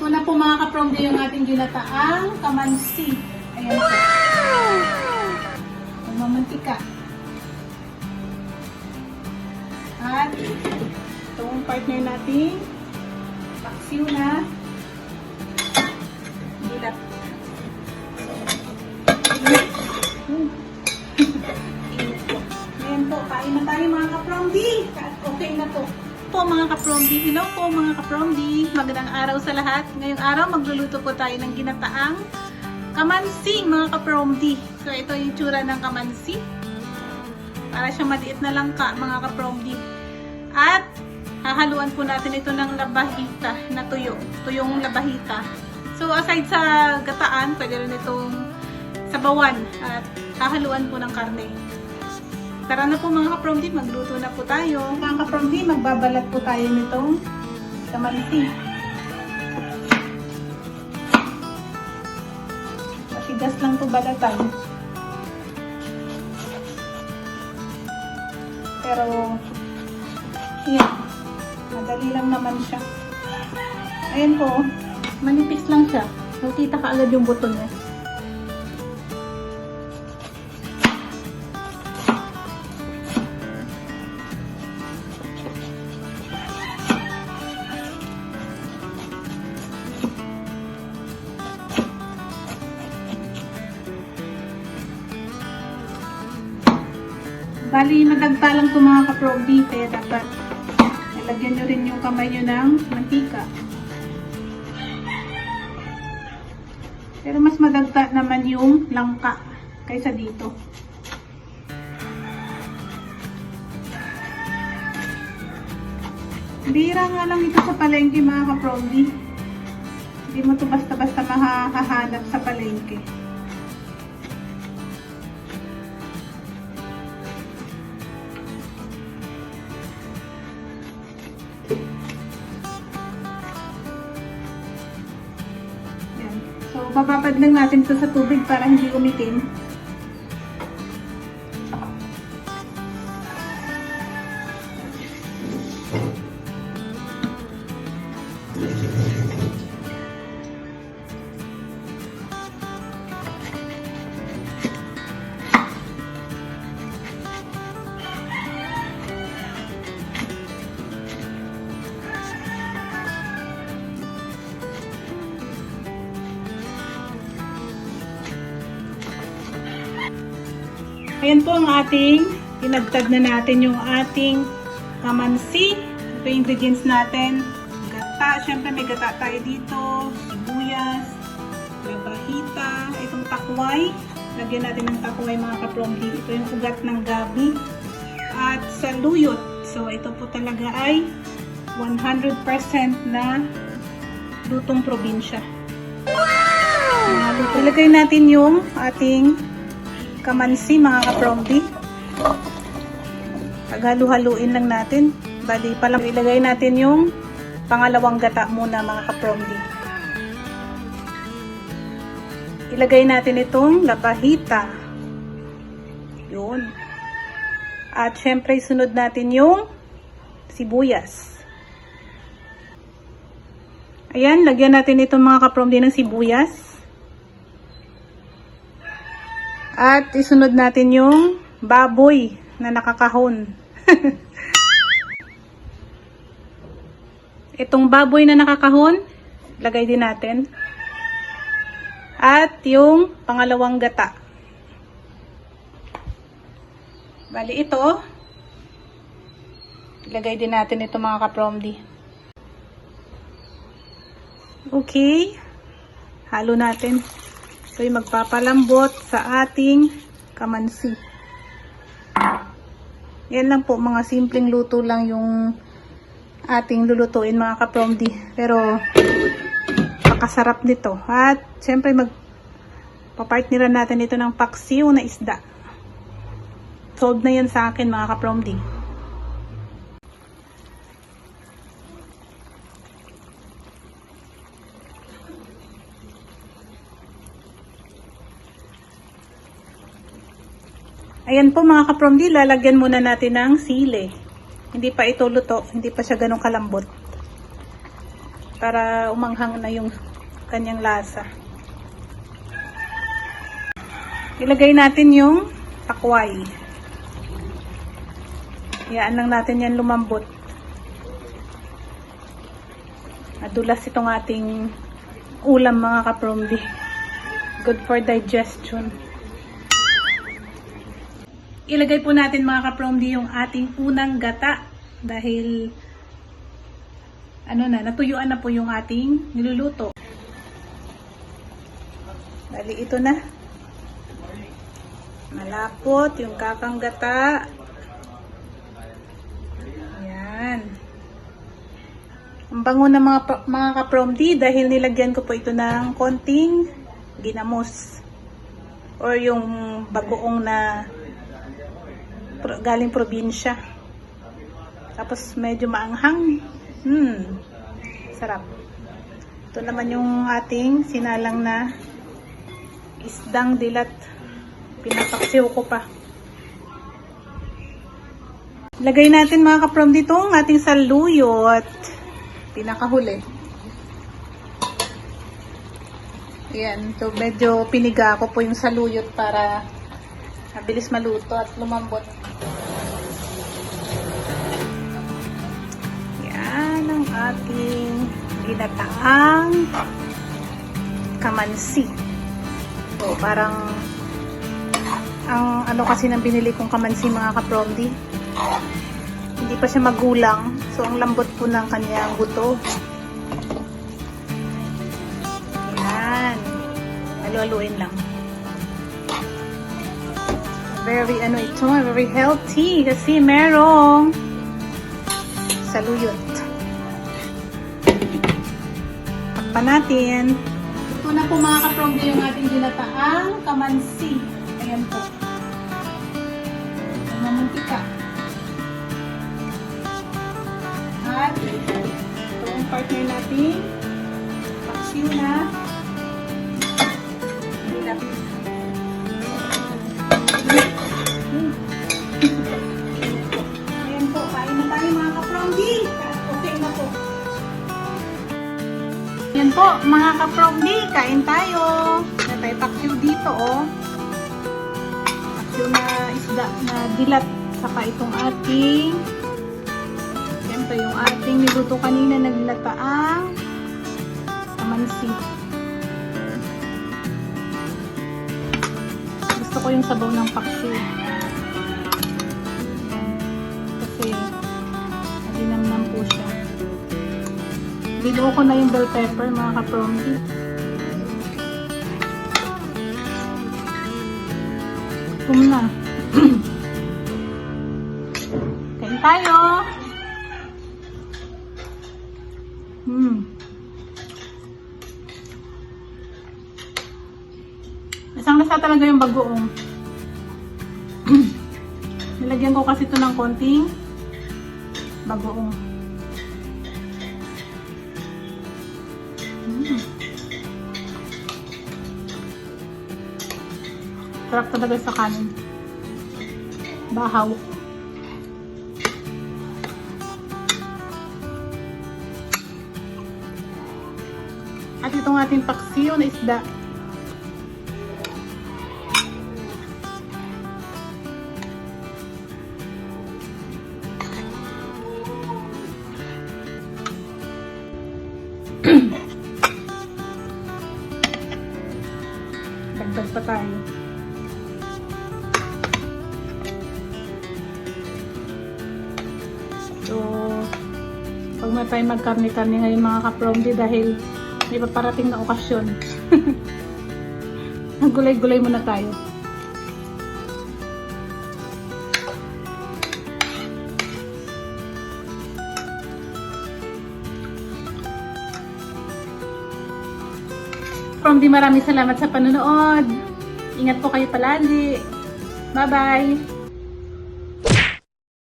Ito na po mga kapromdi yung ating ginataang kamansi. Ayan po. Mamantika. At itong partner natin, paksiw na dilat. Ayan po, kain na tayo mga kapromdi. Okay na to. Po mga kapromdi, hello po mga kapromdi. Magandang araw sa lahat. Ngayong araw magluluto po tayo ng ginataang kamansi mga kapromdi. So ito yung tsura ng kamansi. Para siyang maliit na langka mga kapromdi. At hahaluan po natin ito ng labahita na tuyo. Tuyong labahita. So aside sa gataan, pwede rin itong sabawan. At hahaluan po ng karne. Tara na po mga kapromdi, magluto na po tayo. Mga kapromdi, magbabalat po tayo nitong kamansi. Matigas lang to balatan. Pero, yan. Madali lang naman siya. Ayan po, manipis lang siya. Nakita ka agad yung buto niya. Bali, madagta lang ito mga kapromdi, kaya dapat nalagyan nyo rin yung kamay nyo ng mantika. Pero mas madagta naman yung langka kaysa dito. Bira nga lang ito sa palengke mga kapromdi. Hindi mo ito basta-basta mahahanap sa palengke. So, bababad lang natin ito sa tubig para hindi umitim. Ayan po ang ating, pinagtag na natin yung ating kamansi. Ito yung ingredients natin. Gata, syempre may gata tayo dito. Sibuyas, labahita, itong takway. Lagyan natin ng takway mga kapromdi. Ito yung ugat ng gabi. At saluyot. So ito po talaga ay 100% na lutong probinsya. Wow! Ilagay natin yung ating kamansi mga kapromdi. Paghalu-haluin lang natin. Bali palang ilagay natin yung pangalawang gata muna mga kapromdi. Ilagay natin itong labahita. Yun. At syempre sunod natin yung sibuyas. Ayan, lagyan natin itong mga kapromdi ng sibuyas. At isunod natin yung baboy na nakakahon. Itong baboy na nakakahon, lagay din natin. At yung pangalawang gata. Bali ito, ilagay din natin ito mga kapromdi. Okay, halo natin. So, yung magpapalambot sa ating kamansi. Yan lang po, mga simpleng luto lang yung ating lulutuin mga kapromdi. Pero, pakasarap nito. At, syempre, magpapartneran natin ito ng paksiw na isda. Sold na yan sa akin mga kapromdi. Ayan po mga kapromdi, lalagyan muna natin ng sili. Hindi pa ito luto, hindi pa siya ganun kalambot. para umanghang na yung kanyang lasa. Ilagay natin yung takway. Hayaan lang natin yan lumambot. Madulas itong ating ulam mga kapromdi. Good for digestion. Ilagay po natin mga kapromdi yung ating unang gata dahil natuyuan na po yung ating niluluto. Bali ito na. Malapot yung kakang gata. Yan. Ang bango ng mga kapromdi dahil nilagyan ko po ito ng konting ginamos or yung bagoong na galing probinsya. Tapos medyo maanghang. Sarap. Ito naman yung ating sinalang na isdang dilat. Pinapaksiw ko pa. Lagay natin mga kapromdi itong ating saluyot. Pinakahuli. Ayan. So medyo piniga ko po yung saluyot para mabilis maluto at lumambot. Yan ang ating ginataang kamansi. So, parang ang kasi nang binili kong kamansi mga kapromdi. Hindi pa siya magulang. So, ang lambot po ng kanyang buto. Yan. Halu-haluin lang. Very very healthy kasi merong saluyot. Takpan natin. Ito na po mga kapromdi yung ating ginataang kamansi. Ayan po. Mamuntika. At ito ang partner natin. Paksiw na. Ayan po, kain na tayo mga kapromdi. Okay na po. Ayan po mga kapromdi, kain tayo. May tayo paksiw dito paksiw na isda na dilat. Saka itong ating siyempre yung ating niluto kanina na ginataang kamansi. Gusto ko yung sabaw ng paksiw. Kasi malinamnam po siya. Binuo ko na yung bell pepper mga kapromdi. Na. Kain tayo. Isang lasa talaga yung bagoong. Nilagyan ko kasi ito ng konting bagoong. Sarap talaga sa kanin. Bahaw. At itong ating paksiw na isda. Dagdag pa tayo. So, pag may tayo magkarni-karni ngayon mga kapromdi dahil may paparating na okasyon. Gulay-gulay muna tayo. Kapromdi, maraming salamat sa panonood. Ingat po kayo palagi. Bye-bye!